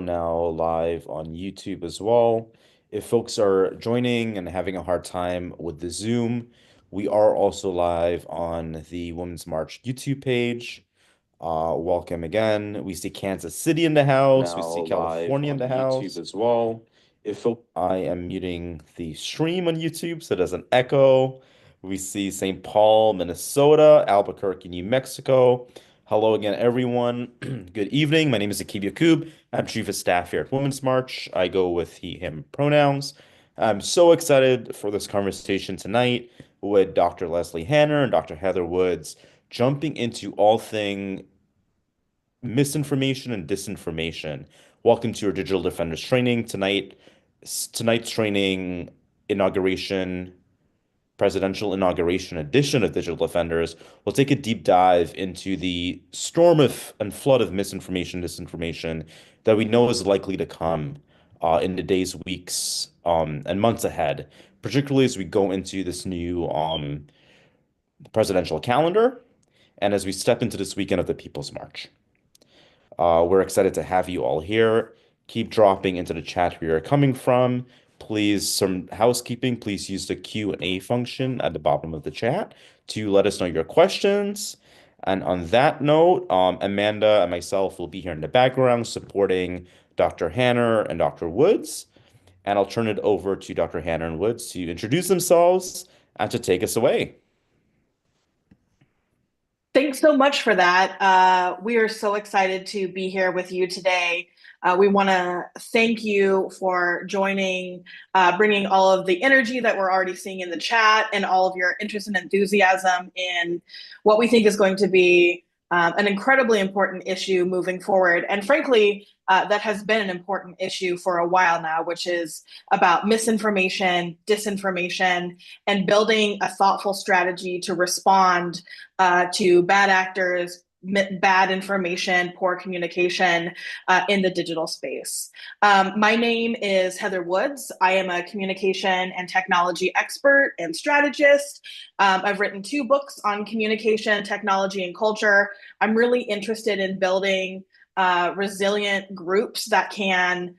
Now live on YouTube as well. If folks are joining and having a hard time with the Zoom, we are also live on the Women's March YouTube page. Welcome again. We see Kansas City in the house. We Now see live California in on the YouTube house. as well. If I am muting the stream on YouTube so it doesn't echo. We see St. Paul, Minnesota, Albuquerque, New Mexico. Hello again, everyone. Good evening. My name is Akib Yakub. I'm Chief of Staff here at Women's March. I go with he, him pronouns. I'm so excited for this conversation tonight with Dr. Leslie Hanner and Dr. Heather Woods, jumping into all thing misinformation and disinformation. Welcome to your Digital Defenders training tonight. Tonight's training inauguration, presidential inauguration edition of Digital Defenders will take a deep dive into the storm of and flood of misinformation, disinformation that we know is likely to come in the days, weeks, and months ahead, particularly as we go into this new presidential calendar and as we step into this weekend of the People's March. We're excited to have you all here. Keep dropping into the chat where you're coming from. Please, some housekeeping, please use the Q&A function at the bottom of the chat to let us know your questions. And on that note, Amanda and myself will be here in the background supporting Dr. Hanner and Dr. Woods. And I'll turn it over to Dr. Hanner and Woods to introduce themselves and to take us away. Thanks so much for that. We are so excited to be here with you today. We want to thank you for joining, bringing all of the energy that we're already seeing in the chat and all of your interest and enthusiasm in what we think is going to be an incredibly important issue moving forward. And frankly, that has been an important issue for a while now, which is about misinformation, disinformation, and building a thoughtful strategy to respond to bad actors, bad information, poor communication in the digital space. My name is Heather Woods. I am a communication and technology expert and strategist. I've written 2 books on communication, technology, and culture. I'm really interested in building resilient groups that can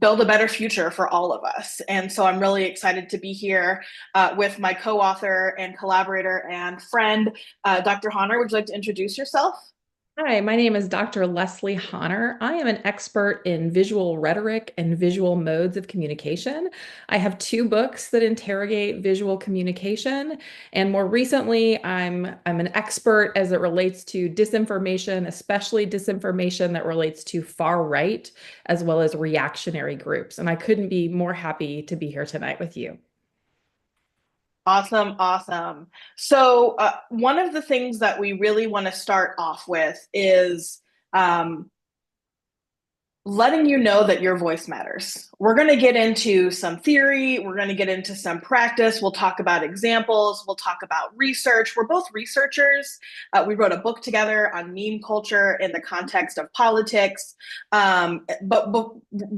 build a better future for all of us. And so I'm really excited to be here with my co-author and collaborator and friend, Dr. Honor. Would you like to introduce yourself? Hi, my name is Dr. Leslie Honor. I am an expert in visual rhetoric and visual modes of communication. I have 2 books that interrogate visual communication, and more recently, I'm an expert as it relates to disinformation, especially disinformation that relates to far right as well as reactionary groups. And I couldn't be more happy to be here tonight with you. Awesome, awesome. So one of the things that we really want to start off with is letting you know that your voice matters. We're going to get into some theory. We're going to get into some practice. We'll talk about examples. We'll talk about research. We're both researchers. We wrote a book together on meme culture in the context of politics. But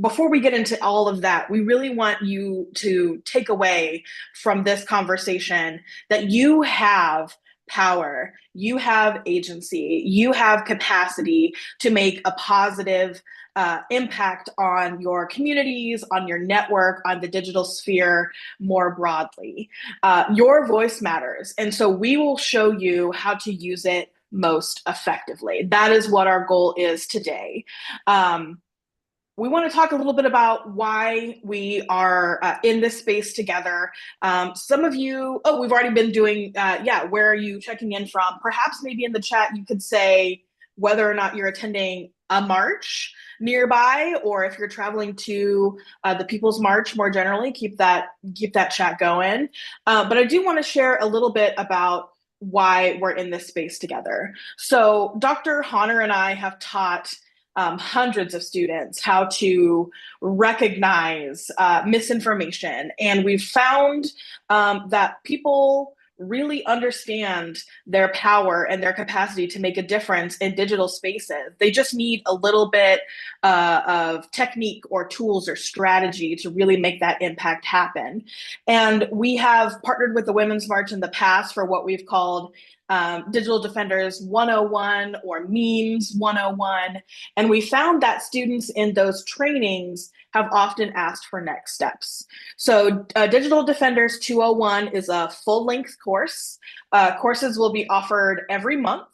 before we get into all of that, we really want you to take away from this conversation that you have power, you have agency, you have capacity to make a positive impact on your communities, on your network, on the digital sphere more broadly. Your voice matters. And so we will show you how to use it most effectively. That is what our goal is today. We want to talk a little bit about why we are in this space together. Some of you, we've already been doing, where are you checking in from? Perhaps maybe in the chat you could say whether or not you're attending a march nearby, or if you're traveling to the People's March more generally, keep that chat going. But I do want to share a little bit about why we're in this space together. So Dr. Honor and I have taught hundreds of students how to recognize misinformation. And we've found that people really understand their power and their capacity to make a difference in digital spaces. They just need a little bit of technique or tools or strategy to really make that impact happen. And we have partnered with the Women's March in the past for what we've called Digital Defenders 101 or Memes 101. And we found that students in those trainings have often asked for next steps. So Digital Defenders 201 is a full-length course. Courses will be offered every month,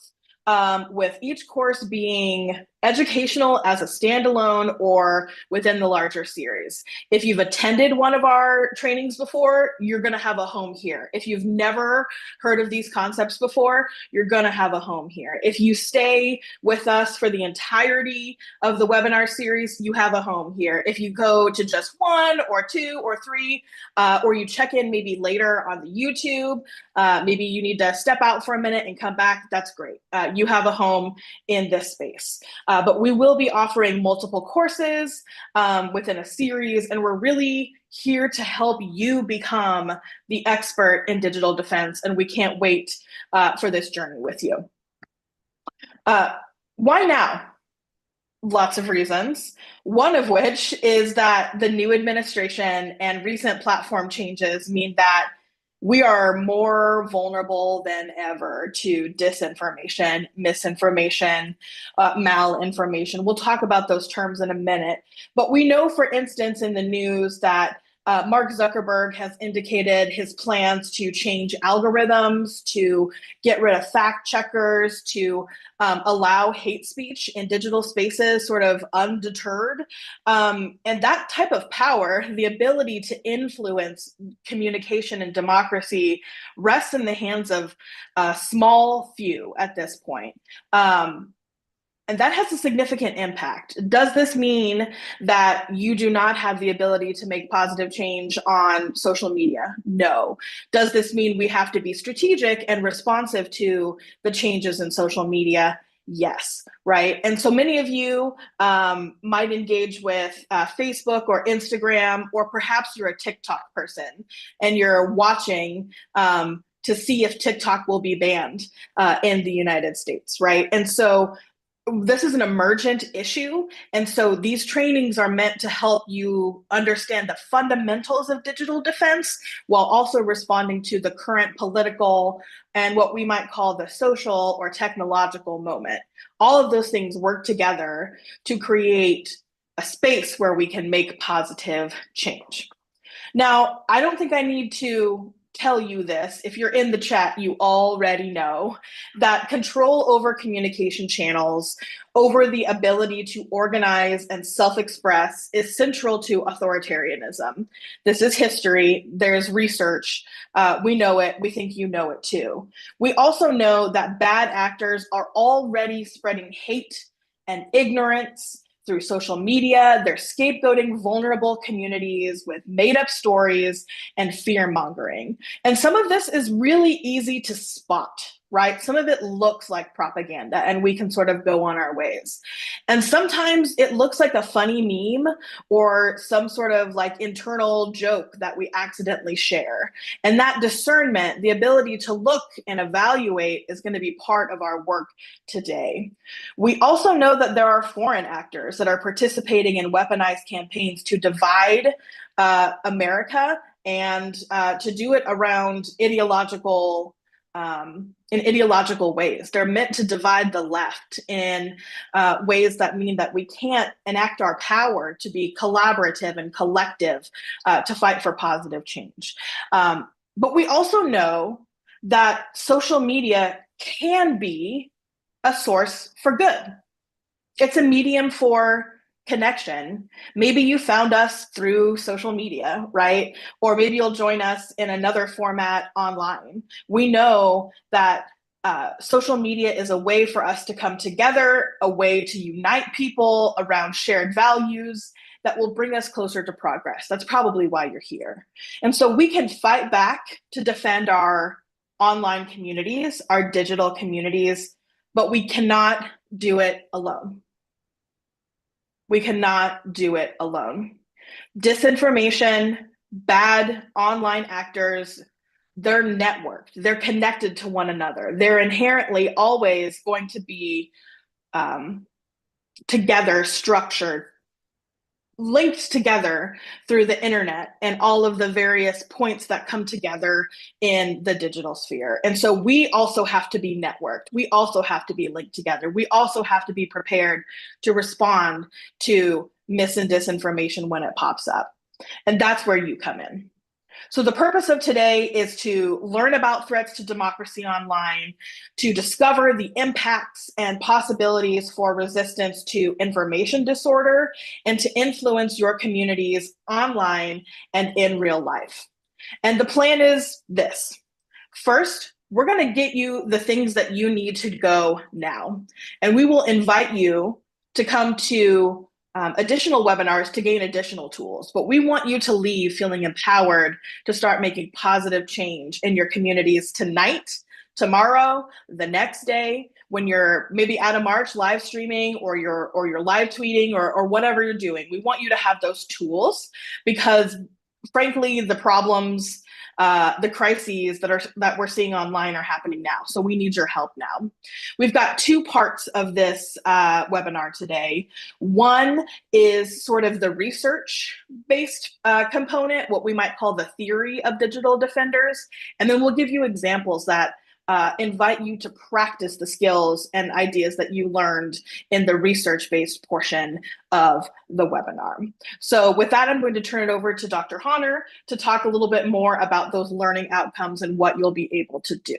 with each course being educational as a standalone or within the larger series. If you've attended one of our trainings before, you're going to have a home here. If you've never heard of these concepts before, you're going to have a home here. If you stay with us for the entirety of the webinar series, you have a home here. If you go to just one or two or three, or you check in maybe later on the YouTube, maybe you need to step out for a minute and come back, that's great. You have a home in this space. But we will be offering multiple courses within a series, and we're really here to help you become the expert in digital defense, and we can't wait for this journey with you. Why now? Lots of reasons. One of which is that the new administration and recent platform changes mean that we are more vulnerable than ever to disinformation, misinformation, malinformation. We'll talk about those terms in a minute. But we know, for instance, in the news that Mark Zuckerberg has indicated his plans to change algorithms, to get rid of fact checkers, to allow hate speech in digital spaces sort of undeterred. And that type of power, the ability to influence communication and democracy, rests in the hands of a small few at this point. And that has a significant impact. Does this mean that you do not have the ability to make positive change on social media? No. Does this mean we have to be strategic and responsive to the changes in social media? Yes, right? And so many of you might engage with Facebook or Instagram, or perhaps you're a TikTok person and you're watching to see if TikTok will be banned in the United States, right? And so this is an emergent issue. And so these trainings are meant to help you understand the fundamentals of digital defense while also responding to the current political and what we might call the social or technological moment. All of those things work together to create a space where we can make positive change. Now, I don't think I need to tell you this. If you're in the chat, you already know that control over communication channels, over the ability to organize and self-express, is central to authoritarianism. This is history. There's research. We know it. We think you know it too. We also know that bad actors are already spreading hate and ignorance through social media. They're scapegoating vulnerable communities with made-up stories and fear-mongering. And some of this is really easy to spot, right? Some of it looks like propaganda, and we can sort of go on our ways. And sometimes it looks like a funny meme or some sort of like internal joke that we accidentally share. And that discernment, the ability to look and evaluate, is going to be part of our work today. We also know that there are foreign actors that are participating in weaponized campaigns to divide America, and to do it around ideological in ideological ways. They're meant to divide the left in ways that mean that we can't enact our power to be collaborative and collective to fight for positive change. But we also know that social media can be a source for good. It's a medium for connection. Maybe you found us through social media, right? Or maybe you'll join us in another format online. We know that social media is a way for us to come together, a way to unite people around shared values that will bring us closer to progress. That's probably why you're here. And so we can fight back to defend our online communities, our digital communities, but we cannot do it alone. We cannot do it alone. Disinformation, bad online actors, they're networked, they're connected to one another. They're inherently always going to be together, structured linked together through the internet and all of the various points that come together in the digital sphere. And so we also have to be networked. We also have to be linked together. We also have to be prepared to respond to mis and disinformation when it pops up. And that's where you come in. So the purpose of today is to learn about threats to democracy online, to discover the impacts and possibilities for resistance to information disorder, and to influence your communities online and in real life. And the plan is this. First, we're going to get you the things that you need to go now. And we will invite you to come to additional webinars to gain additional tools. But we want you to leave feeling empowered to start making positive change in your communities tonight, tomorrow, the next day, when you're maybe at a march live streaming or you're live tweeting or whatever you're doing. We want you to have those tools because frankly, the problems, the crises that we're seeing online are happening now. So we need your help now. We've got two parts of this webinar today. One is sort of the research-based component, what we might call the theory of digital defenders. And then we'll give you examples that invite you to practice the skills and ideas that you learned in the research-based portion of the webinar. So with that, I'm going to turn it over to Dr. Honor to talk a little bit more about those learning outcomes and what you'll be able to do.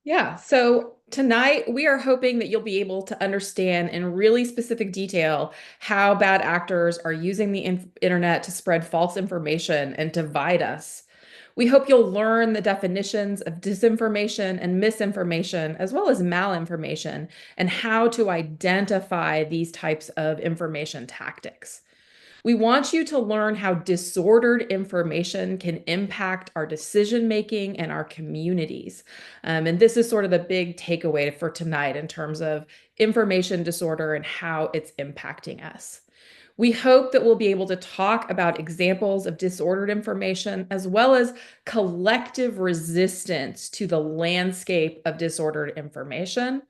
Yeah, so tonight we are hoping that you'll be able to understand in really specific detail how bad actors are using the internet to spread false information and divide us. We hope you'll learn the definitions of disinformation and misinformation, as well as malinformation, and how to identify these types of information tactics. We want you to learn how disordered information can impact our decision making and our communities. And this is sort of the big takeaway for tonight in terms of information disorder and how it's impacting us. We hope that we'll be able to talk about examples of disordered information as well as collective resistance to the landscape of disordered information.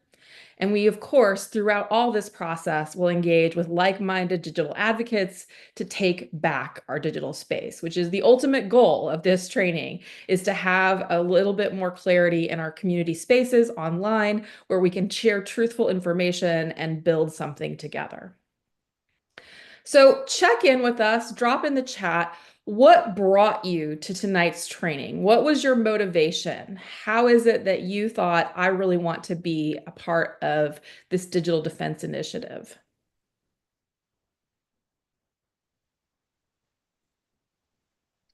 And we, of course, throughout all this process, will engage with like-minded digital advocates to take back our digital space, which is the ultimate goal of this training, is to have a little bit more clarity in our community spaces online where we can share truthful information and build something together. So check in with us, drop in the chat. What brought you to tonight's training? What was your motivation? How is it that you thought, I really want to be a part of this digital defense initiative?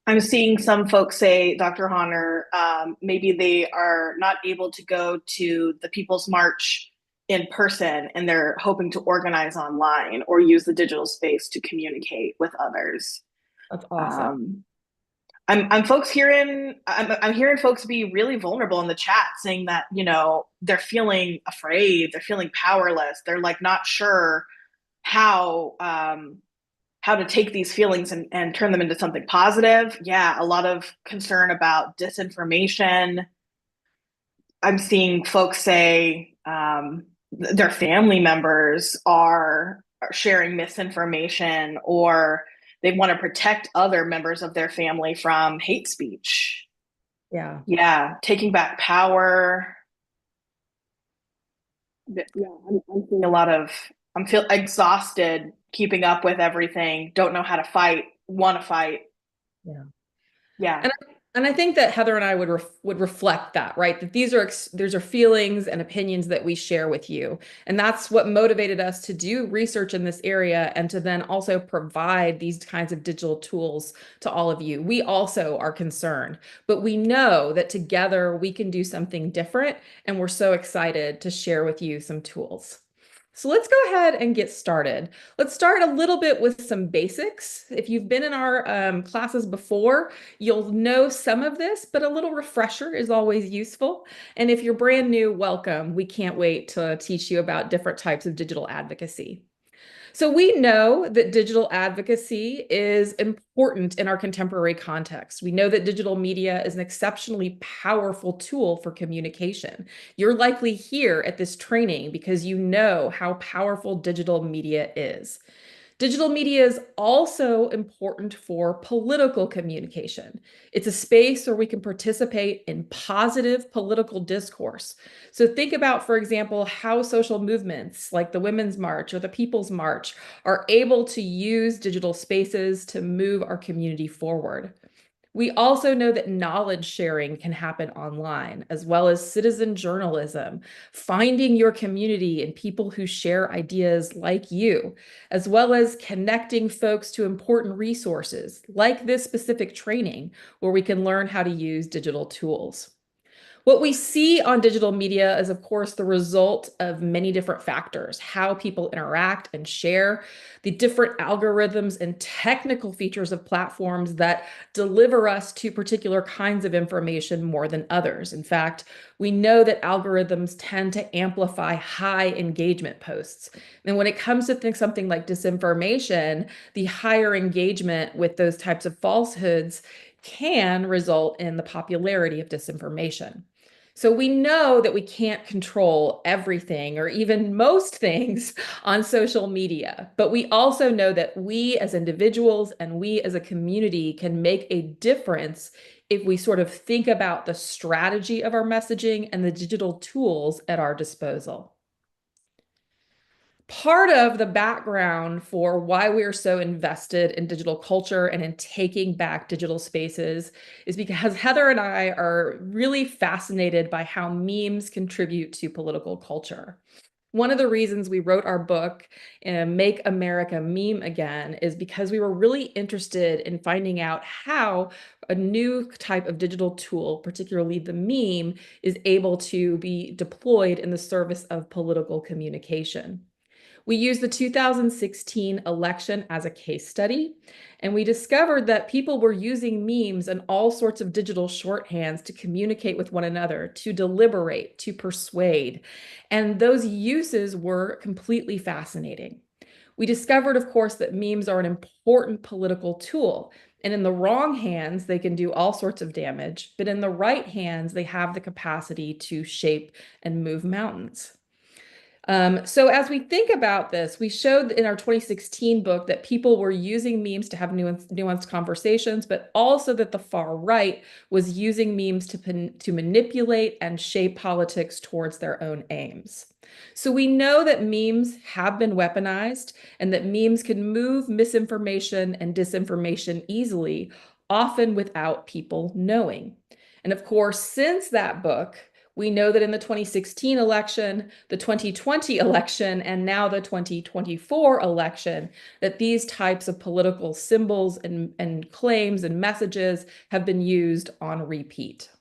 I'm seeing some folks say, Dr. Honor, maybe they are not able to go to the People's March in person and they're hoping to organize online or use the digital space to communicate with others. That's awesome. I'm hearing folks be really vulnerable in the chat saying that, you know, they're feeling afraid, they're feeling powerless, they're like not sure how to take these feelings and turn them into something positive. Yeah, a lot of concern about disinformation. I'm seeing folks say their family members are sharing misinformation or they want to protect other members of their family from hate speech. Yeah. Yeah, taking back power. Yeah, I'm seeing a lot of, I'm feel exhausted keeping up with everything, don't know how to fight, want to fight. Yeah. Yeah. And I think that Heather and I would reflect that, right? That these are feelings and opinions that we share with you. And that's what motivated us to do research in this area and to then also provide these kinds of digital tools to all of you. We also are concerned, but we know that together we can do something different. And we're so excited to share with you some tools. So let's go ahead and get started. Let's start a little bit with some basics. If you've been in our classes before, you'll know some of this, but a little refresher is always useful. And if you're brand new, welcome. We can't wait to teach you about different types of digital advocacy. So we know that digital advocacy is important in our contemporary context. We know that digital media is an exceptionally powerful tool for communication. You're likely here at this training because you know how powerful digital media is. Digital media is also important for political communication. It's a space where we can participate in positive political discourse. So think about, for example, how social movements like the Women's March or the People's March are able to use digital spaces to move our community forward. We also know that knowledge sharing can happen online, as well as citizen journalism, finding your community and people who share ideas like you, as well as connecting folks to important resources like this specific training where we can learn how to use digital tools. What we see on digital media is, of course, the result of many different factors, how people interact and share, the different algorithms and technical features of platforms that deliver us to particular kinds of information more than others. In fact, we know that algorithms tend to amplify high engagement posts. And when it comes to something like disinformation, the higher engagement with those types of falsehoods can result in the popularity of disinformation. So we know that we can't control everything or even most things on social media, but we also know that we as individuals and we as a community can make a difference if we sort of think about the strategy of our messaging and the digital tools at our disposal. Part of the background for why we are so invested in digital culture and in taking back digital spaces is because Heather and I are really fascinated by how memes contribute to political culture. One of the reasons we wrote our book, Make America Meme Again, is because we were really interested in finding out how a new type of digital tool, particularly the meme, is able to be deployed in the service of political communication. We used the 2016 election as a case study, and we discovered that people were using memes and all sorts of digital shorthands to communicate with one another, to deliberate, to persuade. And those uses were completely fascinating. We discovered, of course, that memes are an important political tool. And in the wrong hands, they can do all sorts of damage, but in the right hands, they have the capacity to shape and move mountains. So as we think about this, we showed in our 2016 book that people were using memes to have nuanced conversations, but also that the far right was using memes to manipulate and shape politics towards their own aims. So we know that memes have been weaponized and that memes can move misinformation and disinformation easily, often without people knowing. And of course, since that book, we know that in the 2016 election, the 2020 election, and now the 2024 election, that these types of political symbols and claims and messages have been used on repeat.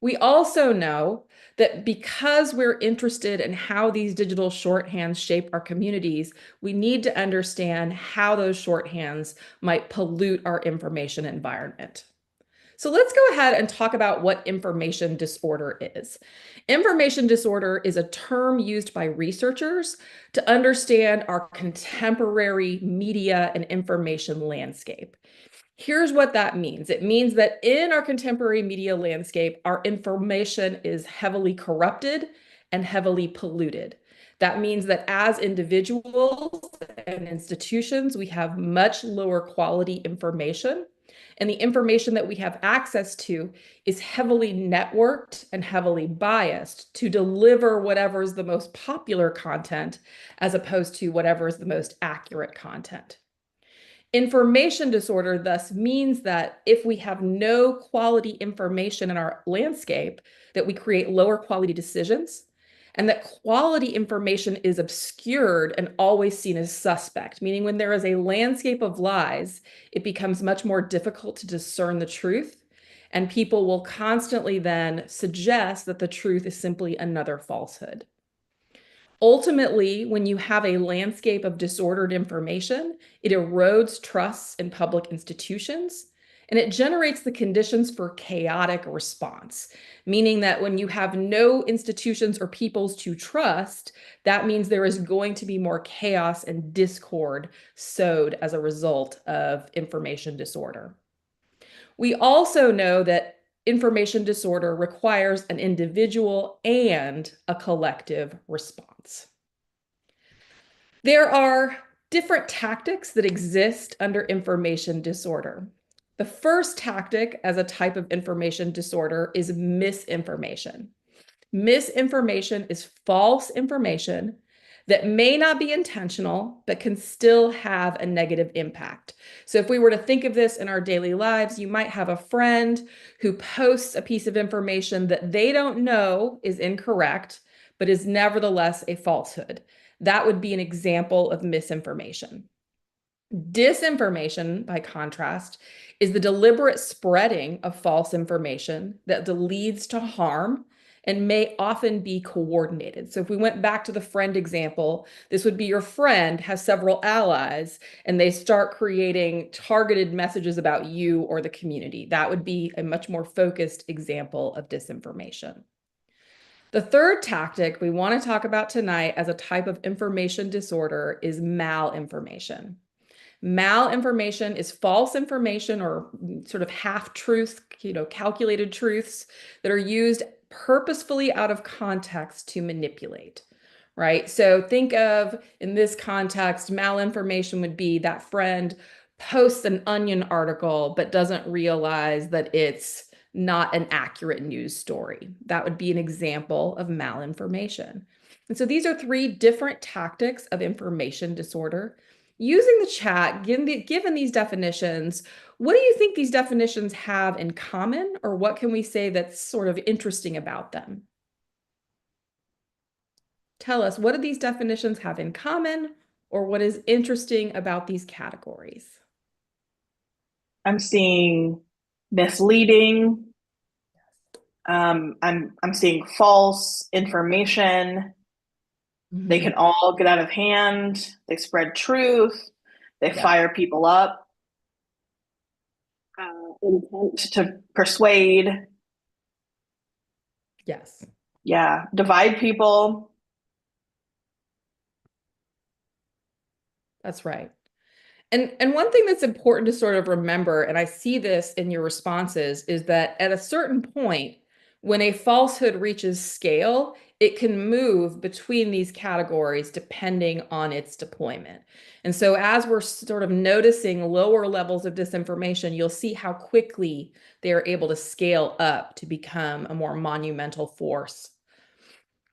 We also know that because we're interested in how these digital shorthands shape our communities, we need to understand how those shorthands might pollute our information environment. So let's go ahead and talk about what information disorder is. Information disorder is a term used by researchers to understand our contemporary media and information landscape. Here's what that means. It means that in our contemporary media landscape, our information is heavily corrupted and heavily polluted. That means that as individuals and institutions, we have much lower quality information. And the information that we have access to is heavily networked and heavily biased to deliver whatever is the most popular content as opposed to whatever is the most accurate content. Information disorder thus means that if we have no quality information in our landscape, that we create lower quality decisions, and that quality information is obscured and always seen as suspect, meaning when there is a landscape of lies, it becomes much more difficult to discern the truth, and people will constantly then suggest that the truth is simply another falsehood. Ultimately, when you have a landscape of disordered information, it erodes trusts in public institutions and it generates the conditions for chaotic response, meaning that when you have no institutions or peoples to trust, that means there is going to be more chaos and discord sowed as a result of information disorder. We also know that information disorder requires an individual and a collective response. There are Different tactics that exist under information disorder. The first tactic as a type of information disorder is misinformation. Misinformation is false information that may not be intentional, but can still have a negative impact. So, if we were to think of this in our daily lives, you might have a friend who posts a piece of information that they don't know is incorrect, but is nevertheless a falsehood. That would be an example of misinformation. Disinformation, by contrast, is the deliberate spreading of false information that leads to harm and may often be coordinated. So, if we went back to the friend example, this would be your friend has several allies and they start creating targeted messages about you or the community. That would be a much more focused example of disinformation. The third tactic we want to talk about tonight as a type of information disorder is malinformation. Malinformation is false information or sort of half truths, calculated truths that are used purposefully out of context to manipulate, right? So think of, in this context, malinformation would be that friend posts an Onion article but doesn't realize that it's not an accurate news story. That would be an example of malinformation. And so these are three different tactics of information disorder. Using the chat, given these definitions, what do you think these definitions have in common, or what can we say that's sort of interesting about them? Tell us, what do these definitions have in common, or what is interesting about these categories? I'm seeing misleading. I'm seeing false information. They Mhm. can all get out of hand. They spread truth. They Yeah. fire people up. Intent to persuade. Yes. Yeah, divide people. That's right. And one thing that's important to sort of remember, and I see this in your responses, is that at a certain point, when a falsehood reaches scale, it can move between these categories depending on its deployment. And so as we're sort of noticing lower levels of disinformation, you'll see how quickly they are able to scale up to become a more monumental force.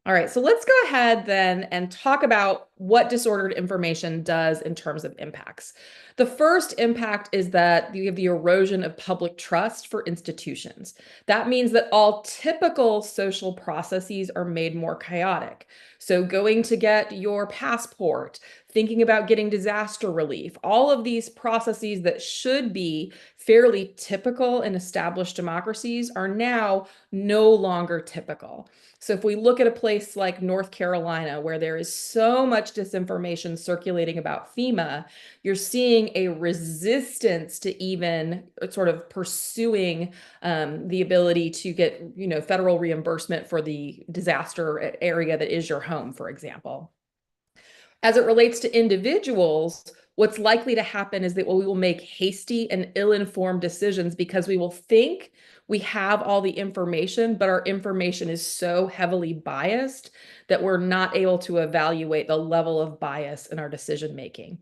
All right, so let's go ahead then and talk about what disordered information does in terms of impacts. The first impact is that you have the erosion of public trust for institutions. That means that all typical social processes are made more chaotic. So, going to get your passport, thinking about getting disaster relief, all of these processes that should be fairly typical in established democracies are now no longer typical. So if we look at a place like North Carolina, where there is so much disinformation circulating about FEMA, you're seeing a resistance to even sort of pursuing the ability to get, federal reimbursement for the disaster area that is your home, for example. As it relates to individuals, what's likely to happen is that we will make hasty and ill-informed decisions because we will think we have all the information, but our information is so heavily biased that we're not able to evaluate the level of bias in our decision making.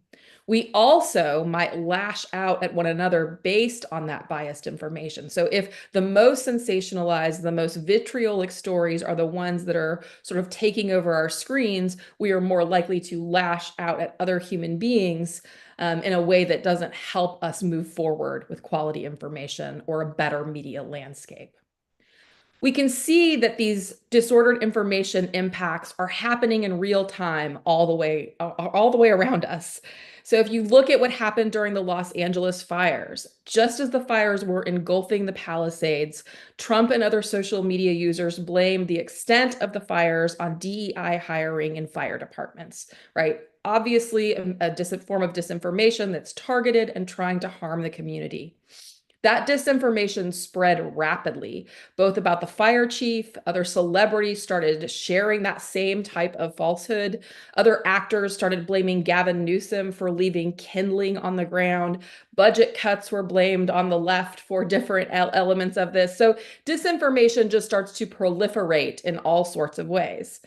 We also might lash out at one another based on that biased information. So if the most sensationalized, the most vitriolic stories are the ones that are sort of taking over our screens, we are more likely to lash out at other human beings in a way that doesn't help us move forward with quality information or a better media landscape. We can see that these disordered information impacts are happening in real time all the way around us. So if you look at what happened during the Los Angeles fires, just as the fires were engulfing the Palisades, Trump and other social media users blamed the extent of the fires on DEI hiring in fire departments, right? Obviously, a form of disinformation that's targeted and trying to harm the community. That disinformation spread rapidly, both about the fire chief, other celebrities started sharing that same type of falsehood. Other actors started blaming Gavin Newsom for leaving kindling on the ground. Budget cuts were blamed on the left for different elements of this. So disinformation just starts to proliferate in all sorts of ways.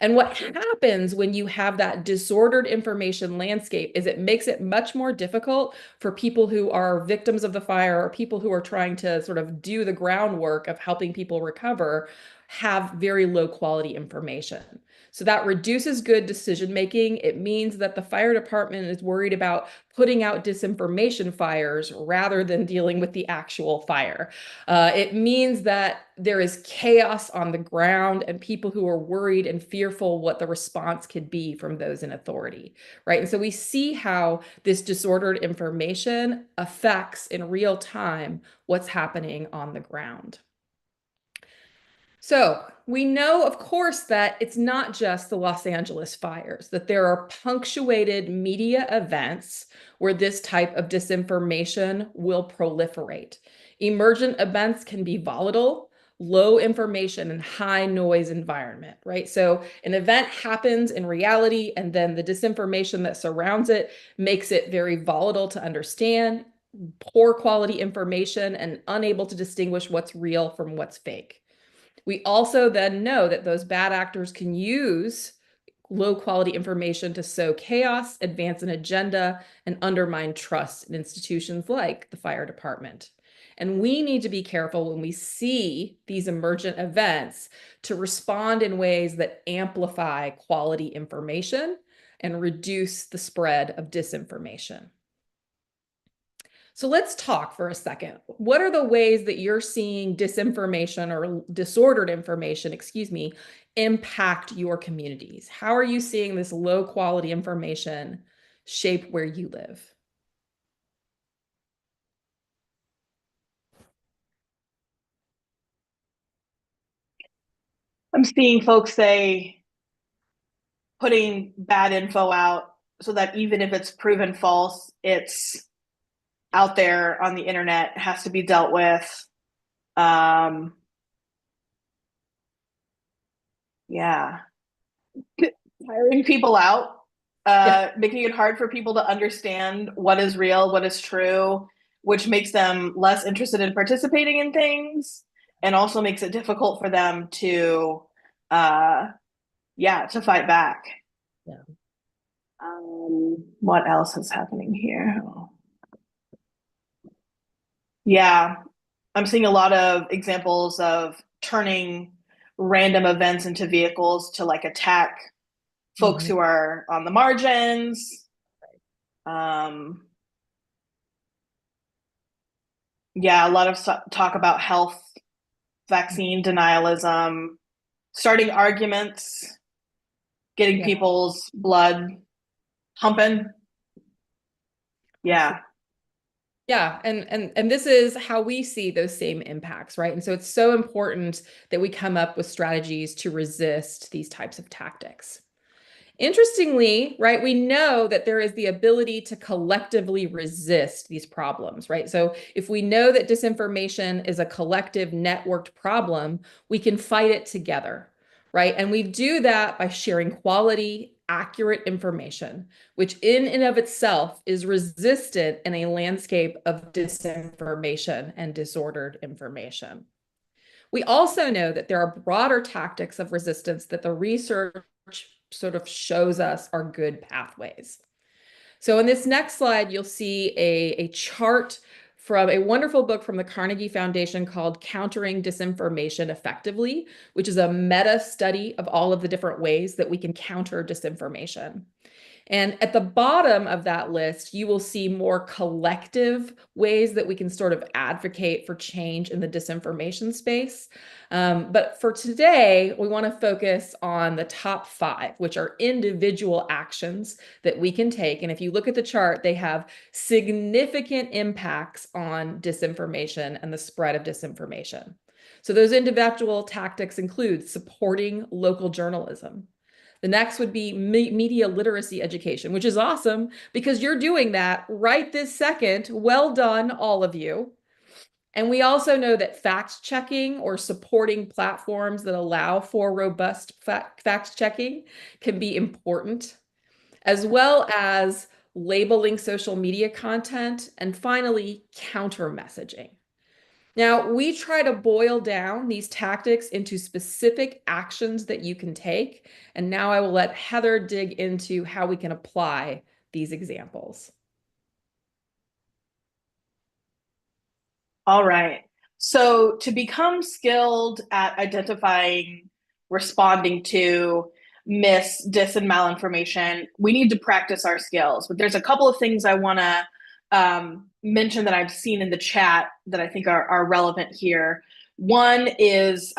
And what happens when you have that disordered information landscape is it makes it much more difficult for people who are victims of the fire or people who are trying to sort of do the groundwork of helping people recover have very low quality information. So that reduces good decision making. It means that the fire department is worried about putting out disinformation fires rather than dealing with the actual fire. It means that there is chaos on the ground and people who are worried and fearful what the response could be from those in authority, right? And so we see how this disordered information affects in real time what's happening on the ground. So we know, of course, that it's not just the Los Angeles fires, that there are punctuated media events where this type of disinformation will proliferate. Emergent events can be volatile, low information, and high noise environment, right? So an event happens in reality, and then the disinformation that surrounds it makes it very volatile to understand, poor quality information, and unable to distinguish what's real from what's fake. We also then know that those bad actors can use low quality information to sow chaos, advance an agenda, and undermine trust in institutions like the fire department. And we need to be careful when we see these emergent events to respond in ways that amplify quality information and reduce the spread of disinformation. So let's talk for a second. What are the ways that you're seeing disinformation or disordered information, excuse me, impact your communities? How are you seeing this low quality information shape where you live? I'm seeing folks say putting bad info out so that even if it's proven false, it's out there on the internet, has to be dealt with. Um, yeah, hiring people out, Yeah. making it hard for people to understand what is real, what is true, which makes them less interested in participating in things, and also makes it difficult for them to, uh, yeah, to fight back. Yeah. What else is happening here? Yeah, I'm seeing a lot of examples of turning random events into vehicles to like attack folks Mhm. who are on the margins. Um, yeah, a lot of talk about health, vaccine denialism, starting arguments, getting Yeah. people's blood pumping. Yeah. Yeah, and this is how we see those same impacts, right? And so it's so important that we come up with strategies to resist these types of tactics. Interestingly, right, we know that there is the ability to collectively resist these problems, right? So if we know that disinformation is a collective networked problem, we can fight it together, right? And we do that by sharing quality, accurate information, which in and of itself is resistant in a landscape of disinformation and disordered information. We also know that there are broader tactics of resistance that the research sort of shows us are good pathways. So in this next slide, you'll see a chart from a wonderful book from the Carnegie Foundation called Countering Disinformation Effectively, which is a meta study of all of the different ways that we can counter disinformation. And at the bottom of that list, you will see more collective ways that we can sort of advocate for change in the disinformation space. But for today, we want to focus on the top 5, which are individual actions that we can take. And if you look at the chart, they have significant impacts on disinformation and the spread of disinformation. So those individual tactics include supporting local journalism. The next would be media literacy education, which is awesome because you're doing that right this second. Well done, all of you. And we also know that fact checking or supporting platforms that allow for robust fact checking can be important, as well as labeling social media content, and finally, counter messaging. Now, we try to boil down these tactics into specific actions that you can take. And now I will let Heather dig into how we can apply these examples. All right. So to become skilled at identifying, responding to dis, and malinformation, we need to practice our skills. But there's a couple of things I want to mention that I've seen in the chat that I think are relevant here. One is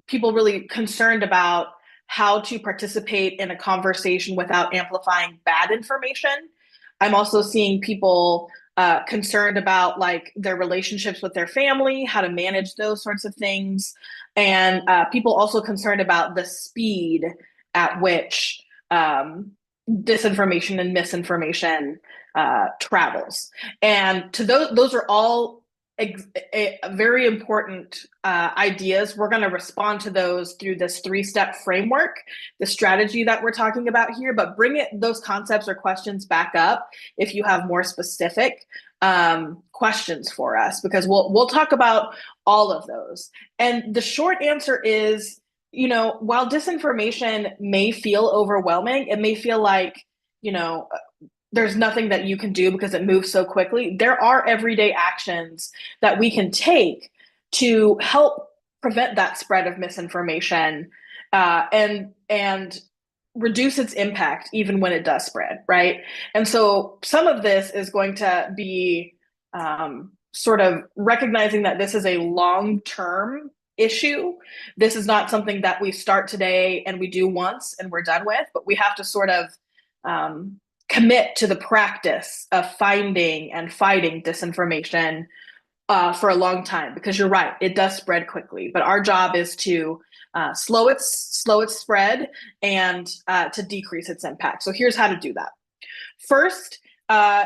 people really concerned about how to participate in a conversation without amplifying bad information. I'm also seeing people concerned about like their relationships with their family, how to manage those sorts of things, and people also concerned about the speed at which disinformation and misinformation travels. And to those are all very important ideas. We're going to respond to those through this three-step framework, the strategy that we're talking about here, but bring those concepts or questions back up if you have more specific questions for us, because we'll talk about all of those. And the short answer is, while disinformation may feel overwhelming, it may feel like, there's nothing that you can do because it moves so quickly. There are everyday actions that we can take to help prevent that spread of misinformation and reduce its impact even when it does spread, right? And so some of this is going to be sort of recognizing that this is a long-term issue. This is not something that we start today and we do once and we're done with, but we have to sort of commit to the practice of finding and fighting disinformation for a long time, because you're right, it does spread quickly. But our job is to slow its spread and to decrease its impact. So here's how to do that. First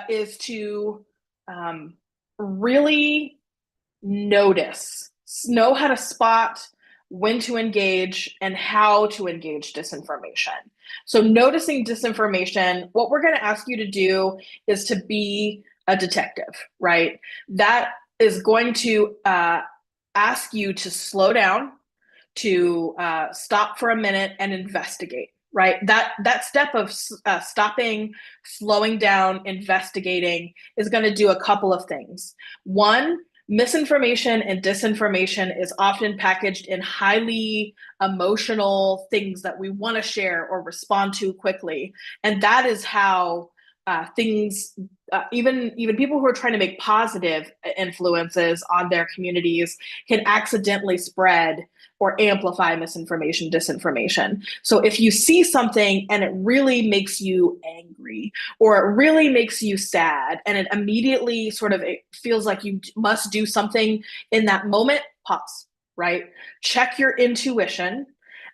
is to really know how to spot when to engage and how to engage disinformation. So noticing disinformation, what we're going to ask you to do is to be a detective, right? That is going to ask you to slow down, to stop for a minute and investigate, right? That step of stopping, slowing down, investigating is going to do a couple of things. One, misinformation and disinformation is often packaged in highly emotional things that we want to share or respond to quickly. And that is how things, even people who are trying to make positive influences on their communities can accidentally spread or amplify misinformation, disinformation. So if you see something and it really makes you angry or it really makes you sad and it immediately it feels like you must do something in that moment, pause, right? Check your intuition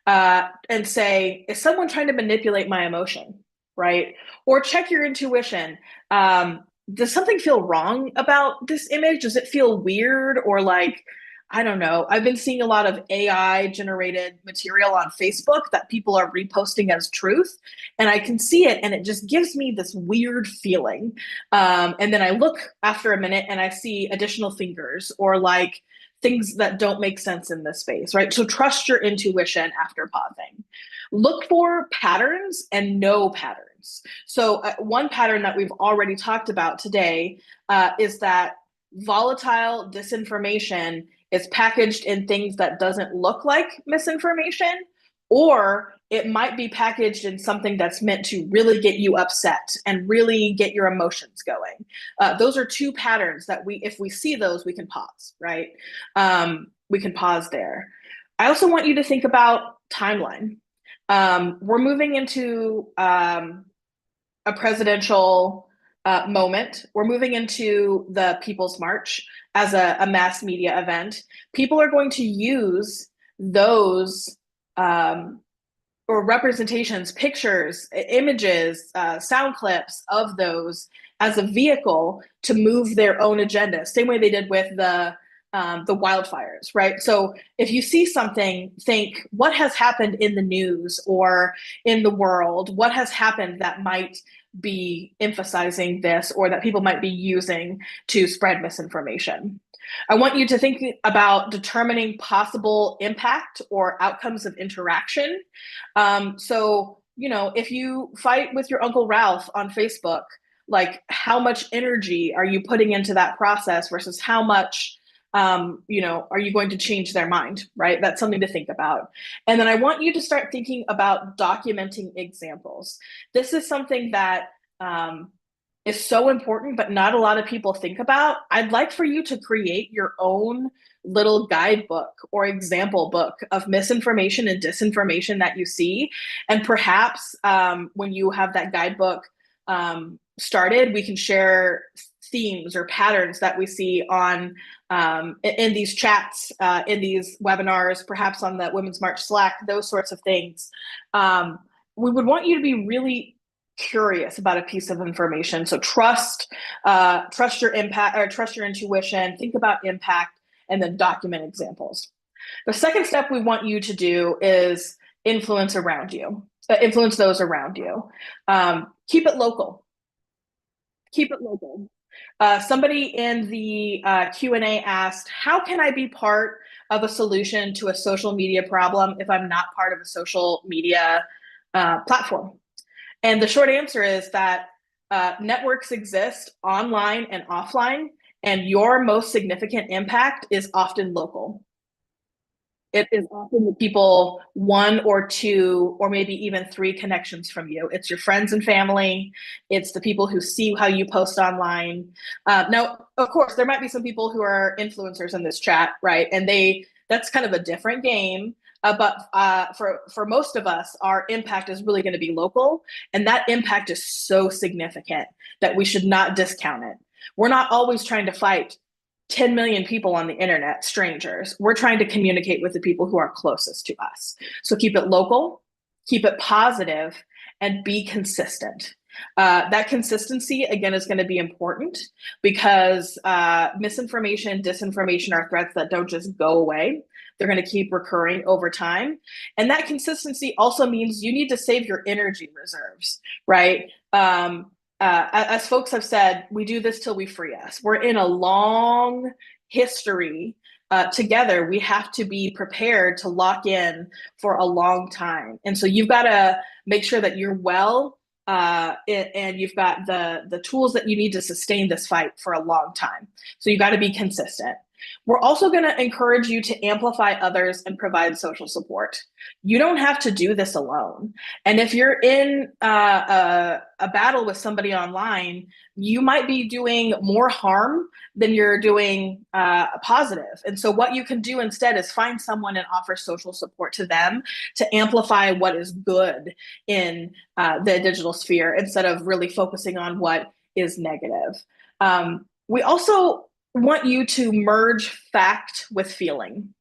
and say, is someone trying to manipulate my emotion, right? Or check your intuition. Does something feel wrong about this image? Does it feel weird or like, I don't know. I've been seeing a lot of AI generated material on Facebook that people are reposting as truth. And I can see it and it just gives me this weird feeling. And then I look after a minute and I see additional fingers or like things that don't make sense in this space, right? So trust your intuition after pausing. Look for patterns and know patterns. So one pattern that we've already talked about today is that volatile disinformation is packaged in things that doesn't look like misinformation, or it might be packaged in something that's meant to really get you upset and really get your emotions going. Those are two patterns that if we see those, we can pause, right? We can pause there. I also want you to think about timeline. We're moving into a presidential moment. We're moving into the People's March as a mass media event. People are going to use those or representations, pictures, images, sound clips of those as a vehicle to move their own agenda, same way they did with the wildfires, right? So if you see something, think, what has happened in the news or in the world? What has happened that might be emphasizing this or that people might be using to spread misinformation? I want you to think about determining possible impact or outcomes of interaction. So, if you fight with your Uncle Ralph on Facebook, like how much energy are you putting into that process versus how much are you going to change their mind, right? That's something to think about. And then I want you to start thinking about documenting examples. This is something that is so important, but not a lot of people think about. I'd like for you to create your own little guidebook or example book of misinformation and disinformation that you see. And perhaps when you have that guidebook started, we can share themes or patterns that we see on in these chats, in these webinars, perhaps on the Women's March Slack, those sorts of things. We would want you to be really curious about a piece of information. So trust your impact or trust your intuition, think about impact, and then document examples. The second step we want you to do is influence those around you. Keep it local. Keep it local. Somebody in the Q&A asked, how can I be part of a solution to a social media problem if I'm not part of a social media platform? And the short answer is that networks exist online and offline, and your most significant impact is often local. It is often the people 1 or 2 or maybe even 3 connections from you. It's your friends and family. It's the people who see how you post online. Now, of course, there might be some people who are influencers in this chat, right? And that's kind of a different game. But for most of us, our impact is really going to be local. And that impact is so significant that we should not discount it. We're not always trying to fight 10 million people on the internet, strangers. We're trying to communicate with the people who are closest to us. So keep it local, keep it positive, and be consistent. That consistency, again, is going to be important because misinformation, disinformation are threats that don't just go away. They're going to keep recurring over time. And that consistency also means you need to save your energy reserves, right? As folks have said, we do this till we free us. We're in a long history together. We have to be prepared to lock in for a long time. And so you've got to make sure that you're well and you've got the tools that you need to sustain this fight for a long time. So you got to be consistent. We're also going to encourage you to amplify others and provide social support. You don't have to do this alone. And if you're in a battle with somebody online, you might be doing more harm than you're doing positive. And so what you can do instead is find someone and offer social support to them to amplify what is good in the digital sphere instead of really focusing on what is negative. We also want you to merge fact with feeling.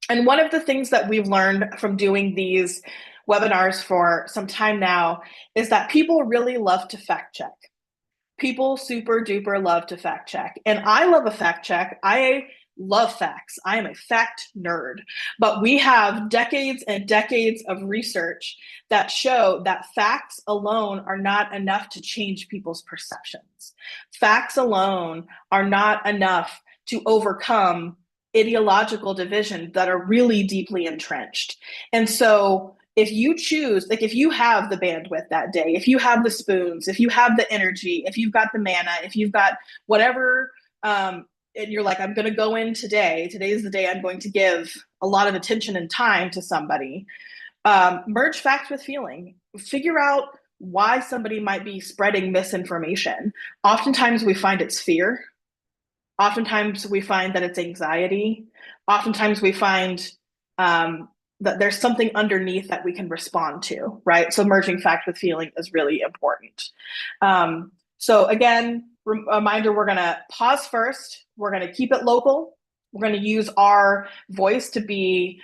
And one of the things that we've learned from doing these webinars for some time now is that people really love to fact check. People super duper love to fact check. And I love a fact check. I love facts. I am a fact nerd. But we have decades and decades of research that show that facts alone are not enough to change people's perceptions. Facts alone are not enough to overcome ideological divisions that are really deeply entrenched. And so if you choose, like if you have the bandwidth that day, if you have the spoons, if you have the energy, if you've got the mana, if you've got whatever, and you're like, I'm going to go in today is the day I'm going to give a lot of attention and time to somebody. Merge fact with feeling. Figure out why somebody might be spreading misinformation. Oftentimes we find it's fear. Oftentimes we find that it's anxiety. Oftentimes we find that there's something underneath that we can respond to, right? So merging fact with feeling is really important. So again, reminder, we're going to pause first. We're going to keep it local. We're going to use our voice to be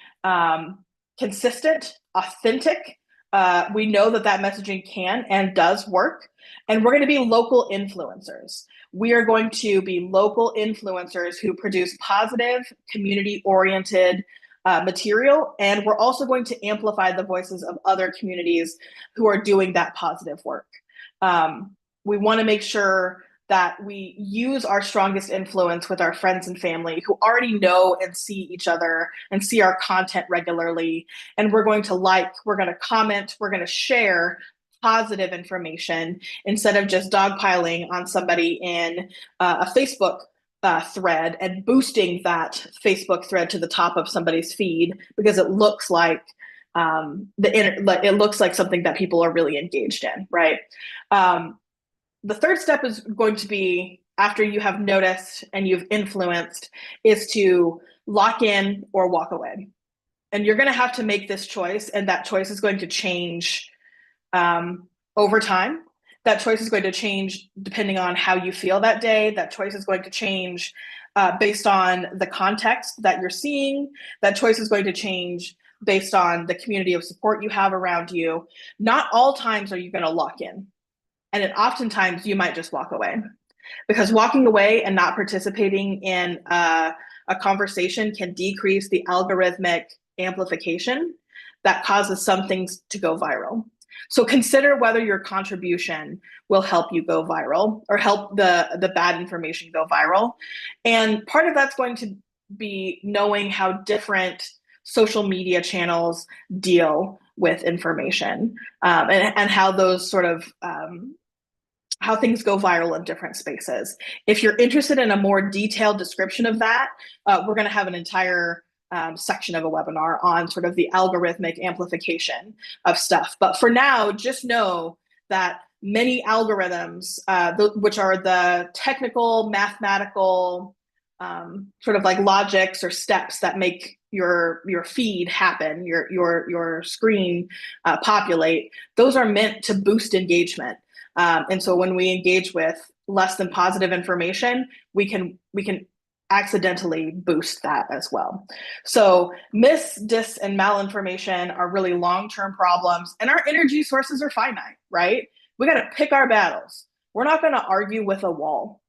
consistent, authentic. We know that messaging can and does work. And we're going to be local influencers. We are going to be local influencers who produce positive, community-oriented material. And we're also going to amplify the voices of other communities who are doing that positive work. We want to make sure that we use our strongest influence with our friends and family who already know and see each other and see our content regularly. And we're going to like, we're going to comment, we're going to share positive information instead of just dogpiling on somebody in a Facebook thread and boosting that Facebook thread to the top of somebody's feed because it looks like it looks like something that people are really engaged in, right? The third step is going to be, after you have noticed and you've influenced, is to lock in or walk away. And you're going to have to make this choice, and that choice is going to change over time. That choice is going to change depending on how you feel that day. That choice is going to change based on the context that you're seeing. That choice is going to change based on the community of support you have around you. Not all times are you going to lock in. And then oftentimes you might just walk away, because walking away and not participating in a conversation can decrease the algorithmic amplification that causes some things to go viral. So consider whether your contribution will help you go viral or help the bad information go viral. And part of that's going to be knowing how different social media channels deal with information and how those sort of how things go viral in different spaces. If you're interested in a more detailed description of that, we're going to have an entire section of a webinar on sort of the algorithmic amplification of stuff. But for now, just know that many algorithms, which are the technical, mathematical, sort of like logics or steps that make your feed happen, your screen populate, those are meant to boost engagement. And so when we engage with less than positive information, we can accidentally boost that as well. So mis, dis, and malinformation are really long-term problems, and our energy sources are finite, right? We got to pick our battles. We're not going to argue with a wall.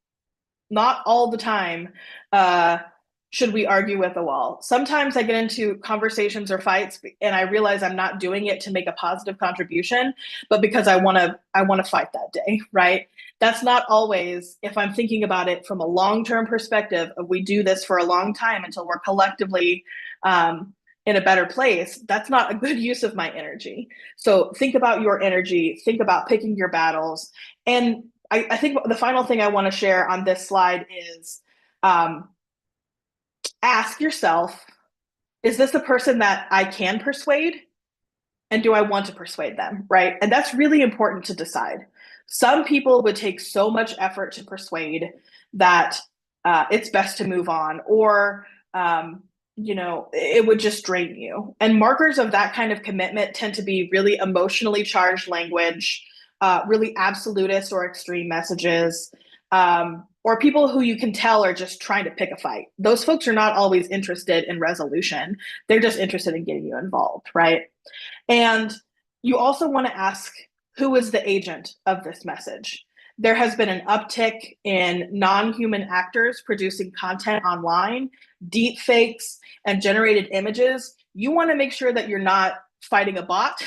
Not all the time should we argue with a wall. Sometimes I get into conversations or fights and I realize I'm not doing it to make a positive contribution, but because I want to fight that day, right? That's not always, if I'm thinking about it from a long-term perspective of we do this for a long time until we're collectively in a better place, that's not a good use of my energy. So think about your energy, think about picking your battles. And I think the final thing I want to share on this slide is ask yourself, is this a person that I can persuade? And do I want to persuade them, right? And that's really important to decide. Some people would take so much effort to persuade that it's best to move on, or it would just drain you. And markers of that kind of commitment tend to be really emotionally charged language, really absolutist or extreme messages, or people who you can tell are just trying to pick a fight. Those folks are not always interested in resolution. They're just interested in getting you involved, right? And you also want to ask, who is the agent of this message? There has been an uptick in non-human actors producing content online, deep fakes, and generated images. You want to make sure that you're not fighting a bot.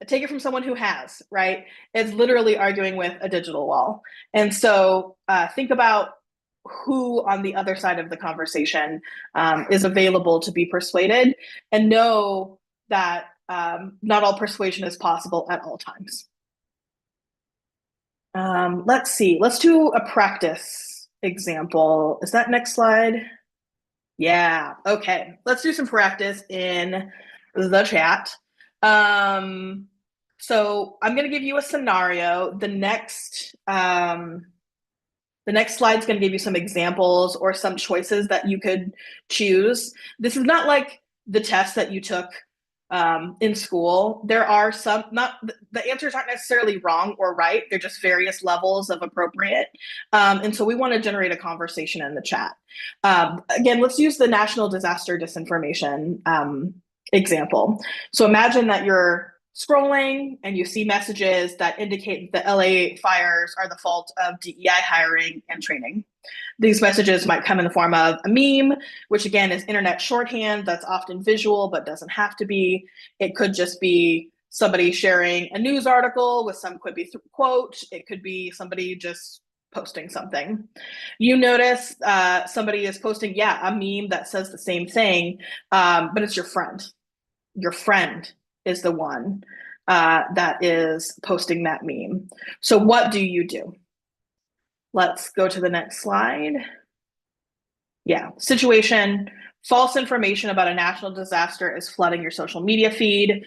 Take it from someone who has, right? It's literally arguing with a digital wall. And so think about who on the other side of the conversation is available to be persuaded, and know that not all persuasion is possible at all times. Let's see, let's do a practice example. Is that next slide? Yeah, okay. Let's do some practice in the chat. So I'm going to give you a scenario. The next slide is going to give you some examples or some choices that you could choose. This is not like the test that you took in school. There are some, not the answers aren't necessarily wrong or right. They're just various levels of appropriate. And so we want to generate a conversation in the chat. Again, let's use the national disaster disinformation example. So imagine that you're scrolling and you see messages that indicate the LA fires are the fault of DEI hiring and training. These messages might come in the form of a meme, which again is internet shorthand that's often visual but doesn't have to be. It could just be somebody sharing a news article with some quippy quote. It could be somebody just posting something. You notice somebody is posting, yeah, a meme that says the same thing, but it's your friend. Your friend is the one that is posting that meme. So what do you do? Let's go to the next slide. Yeah, situation. False information about a national disaster is flooding your social media feed.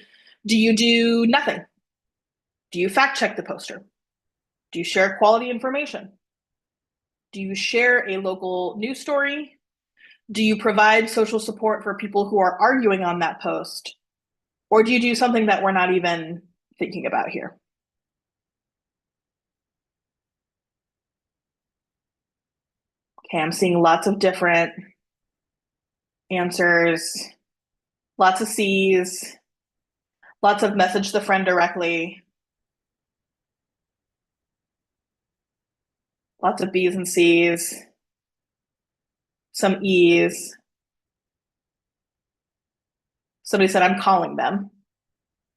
Do you do nothing? Do you fact check the poster? Do you share quality information? Do you share a local news story? Do you provide social support for people who are arguing on that post? Or do you do something that we're not even thinking about here? Okay, I'm seeing lots of different answers, lots of C's, lots of message the friend directly, lots of B's and C's, some E's. Somebody said, I'm calling them.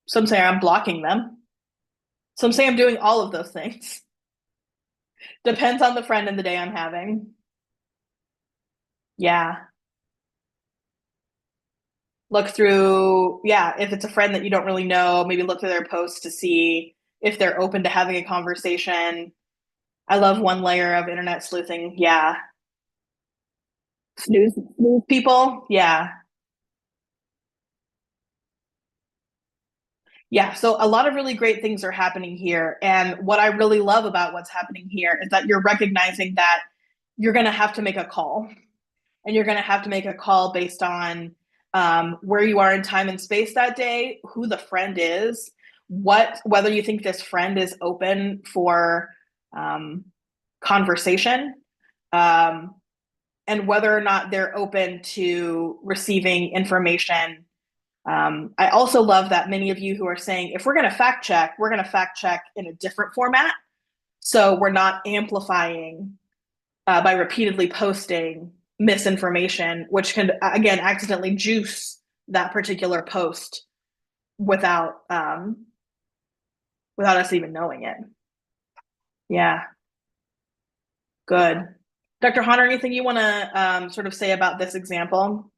Some say I'm blocking them. Some say I'm doing all of those things. Depends on the friend and the day I'm having. Yeah. Look through, yeah, if it's a friend that you don't really know, maybe look through their posts to see if they're open to having a conversation. I love one layer of internet sleuthing. Yeah. Snooze people. Yeah. Yeah. So a lot of really great things are happening here. And what I really love about what's happening here is that you're recognizing that you're going to have to make a call, and you're going to have to make a call based on where you are in time and space that day, who the friend is, whether you think this friend is open for um, conversation, um, and whether or not they're open to receiving information. I also love that many of you who are saying, if we're going to fact check, we're going to fact check in a different format. So we're not amplifying by repeatedly posting misinformation, which can again accidentally juice that particular post without without us even knowing it. Yeah, good. Dr. Hunter, anything you want to sort of say about this example?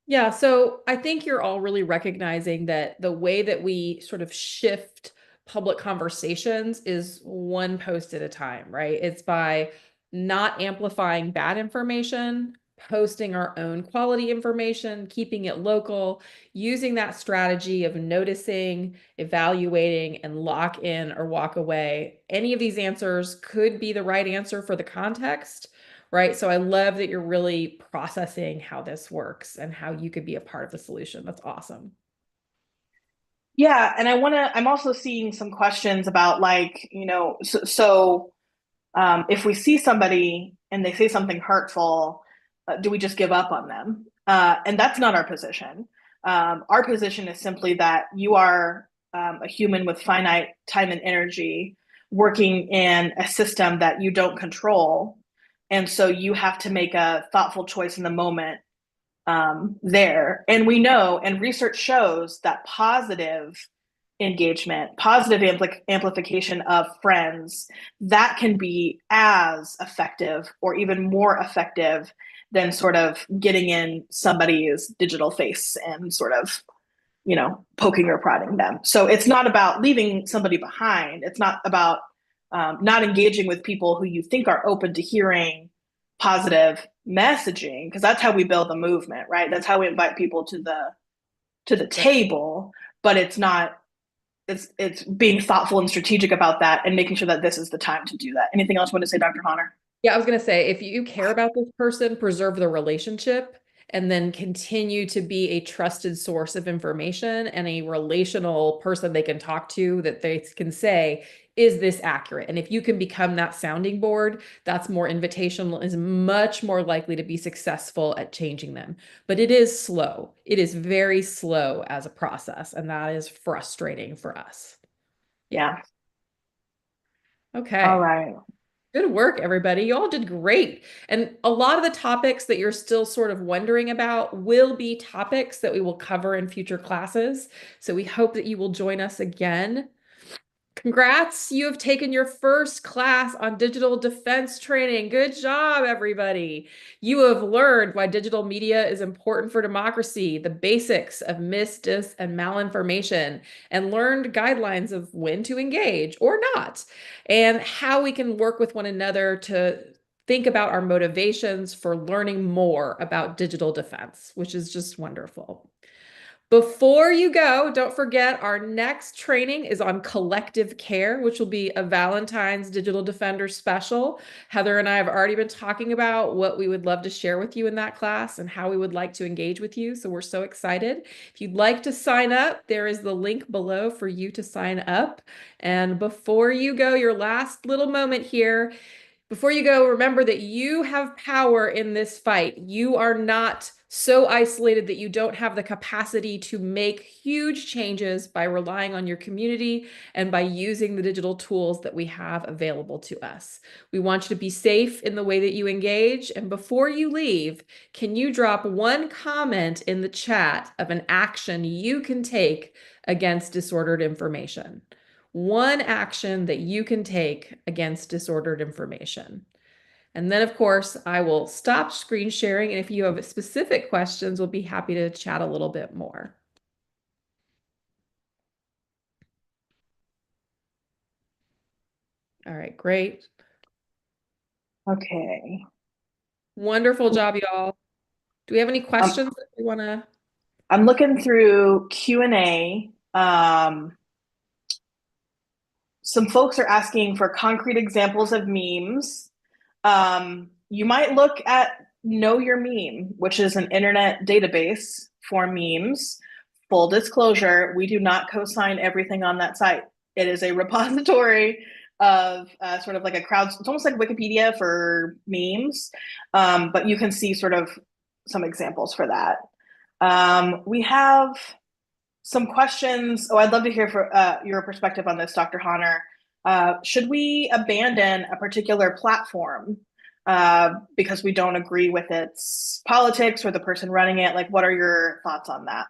Yeah, so I think you're all really recognizing that the way that we sort of shift public conversations is one post at a time, right? It's by not amplifying bad information, posting our own quality information, keeping it local, using that strategy of noticing, evaluating, and lock in or walk away. Any of these answers could be the right answer for the context, right? So I love that you're really processing how this works and how you could be a part of the solution. That's awesome. Yeah, and I'm also seeing some questions about like, if we see somebody and they say something hurtful, do we just give up on them? And that's not our position. Our position is simply that you are a human with finite time and energy working in a system that you don't control. And so you have to make a thoughtful choice in the moment there. And we know, and research shows that positive engagement, positive amplification of friends, that can be as effective or even more effective than sort of getting in somebody's digital face and sort of, poking or prodding them. So it's not about leaving somebody behind. It's not about not engaging with people who you think are open to hearing positive messaging, because that's how we build the movement, right? That's how we invite people to the table. But it's being thoughtful and strategic about that and making sure that this is the time to do that. Anything else you want to say, Dr. Hunter? Yeah, I was going to say, if you care about this person, preserve the relationship and then continue to be a trusted source of information and a relational person they can talk to that they can say, is this accurate? And if you can become that sounding board, that's more invitational, is much more likely to be successful at changing them. But it is slow. It is very slow as a process, and that is frustrating for us. Yeah. Yeah. All Okay. right. Good work, everybody. You all did great. And a lot of the topics that you're still sort of wondering about will be topics that we will cover in future classes. So we hope that you will join us again. Congrats, you have taken your first class on digital defense training. Good job, everybody. You have learned why digital media is important for democracy, the basics of mis, dis, and malinformation, and learned guidelines of when to engage or not, and how we can work with one another to think about our motivations for learning more about digital defense, which is just wonderful. Before you go, don't forget our next training is on collective care, which will be a Valentine's Digital Defender special. Heather and I have already been talking about what we would love to share with you in that class and how we would like to engage with you. So we're so excited. If you'd like to sign up, there is the link below for you to sign up. And before you go, your last little moment here. Before you go, remember that you have power in this fight. You are not so isolated that you don't have the capacity to make huge changes by relying on your community and by using the digital tools that we have available to us. We want you to be safe in the way that you engage. And before you leave, can you drop one comment in the chat of an action you can take against disordered information? One action that you can take against disordered information. And then, of course, I will stop screen sharing. And if you have specific questions, we'll be happy to chat a little bit more. All right, great. Okay. Wonderful job, y'all. Do we have any Um, questions that we want to? I'm looking through Q&A. Some folks are asking for concrete examples of memes. You might look at Know Your Meme, which is an internet database for memes. Full disclosure, we do not co-sign everything on that site. It is a repository of sort of like a crowd, it's almost like Wikipedia for memes, but you can see sort of some examples for that. We have some questions. Oh, I'd love to hear for, your perspective on this, Dr. Honor. Should we abandon a particular platform because we don't agree with its politics or the person running it? Like, what are your thoughts on that?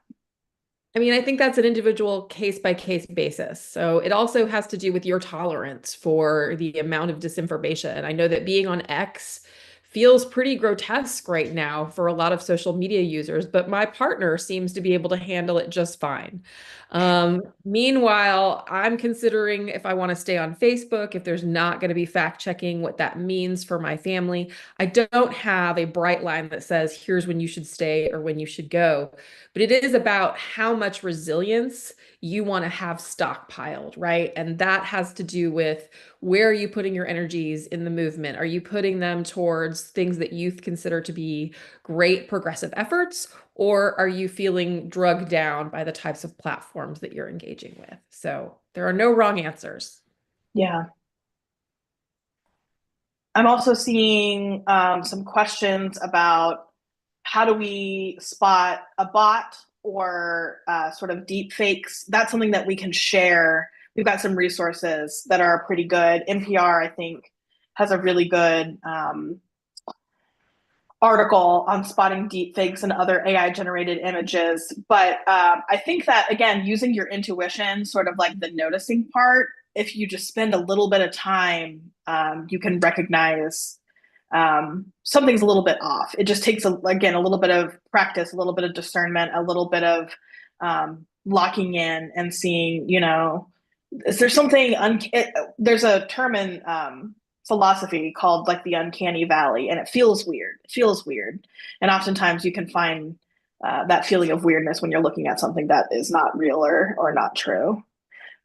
I mean, I think that's an individual case by case basis. So it also has to do with your tolerance for the amount of disinformation. I know that being on X feels pretty grotesque right now for a lot of social media users, but my partner seems to be able to handle it just fine. Meanwhile, I'm considering if I want to stay on Facebook, if there's not going to be fact checking what that means for my family. I don't have a bright line that says, here's when you should stay or when you should go. But it is about how much resilience you want to have stockpiled, right? And that has to do with where are you putting your energies in the movement? Are you putting them towards things that you consider to be great progressive efforts? Or are you feeling drugged down by the types of platforms that you're engaging with? So there are no wrong answers. Yeah. I'm also seeing some questions about how do we spot a bot or sort of deep fakes. That's something that we can share. We've got some resources that are pretty good. NPR, I think, has a really good article on spotting deep fakes and other AI generated images. But I think that, again, using your intuition, sort of like the noticing part, if you just spend a little bit of time, you can recognize something's a little bit off. It just takes, again, a little bit of practice, a little bit of discernment, a little bit of locking in and seeing, you know, is there something, there's a term in philosophy called like the uncanny valley, and it feels weird. It feels weird. And oftentimes you can find that feeling of weirdness when you're looking at something that is not real or not true.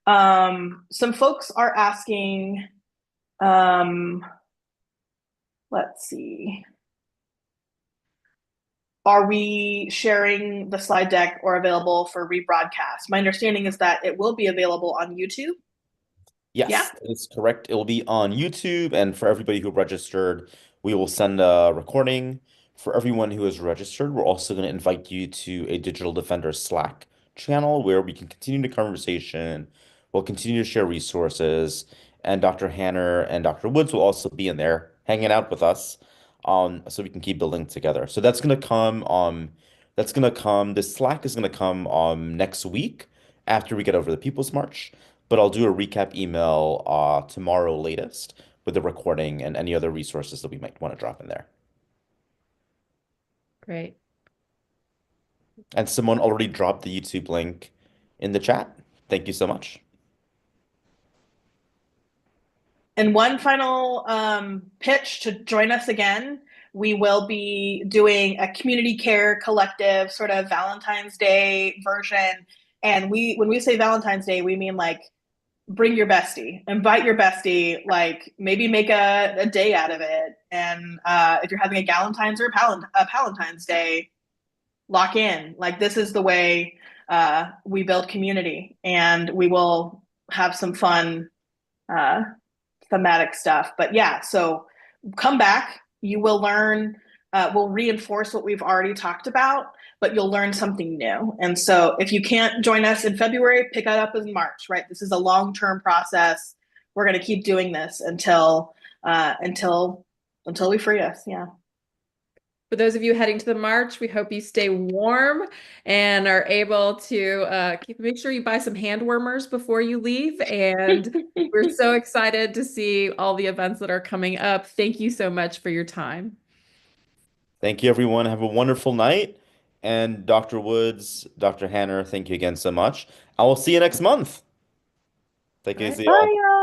Some folks are asking, let's see. Are we sharing the slide deck or available for rebroadcast? My understanding is that it will be available on YouTube. Yeah. Yes, that is correct. It will be on YouTube, and for everybody who registered, we will send a recording. For everyone who is registered, we're also going to invite you to a Digital Defender Slack channel where we can continue the conversation. We'll continue to share resources, and Dr. Hanner and Dr. Woods will also be in there hanging out with us, so we can keep building together. So this Slack is gonna come next week after we get over the People's March. But I'll do a recap email tomorrow latest with the recording and any other resources that we might want to drop in there. Great. And someone already dropped the YouTube link in the chat. Thank you so much. And one final pitch to join us again. We will be doing a community care collective sort of Valentine's Day version. And when we say Valentine's Day, we mean like bring your bestie, invite your bestie, like maybe make a day out of it. And if you're having a Galentine's or a Palentine's Day, lock in. Like this is the way we build community, and we will have some fun uh, thematic stuff. But yeah, so come back. You will learn, we'll reinforce what we've already talked about, but you'll learn something new. And so if you can't join us in February, pick it up in March, right? This is a long-term process. We're going to keep doing this until we free us. Yeah. For those of you heading to the march, we hope you stay warm and are able to make sure you buy some hand warmers before you leave. And we're so excited to see all the events that are coming up. Thank you so much for your time. Thank you, everyone. Have a wonderful night. And Dr. Woods, Dr. Hanner, thank you again so much. I will see you next month. Take All it right. easy, Bye, all. y'all.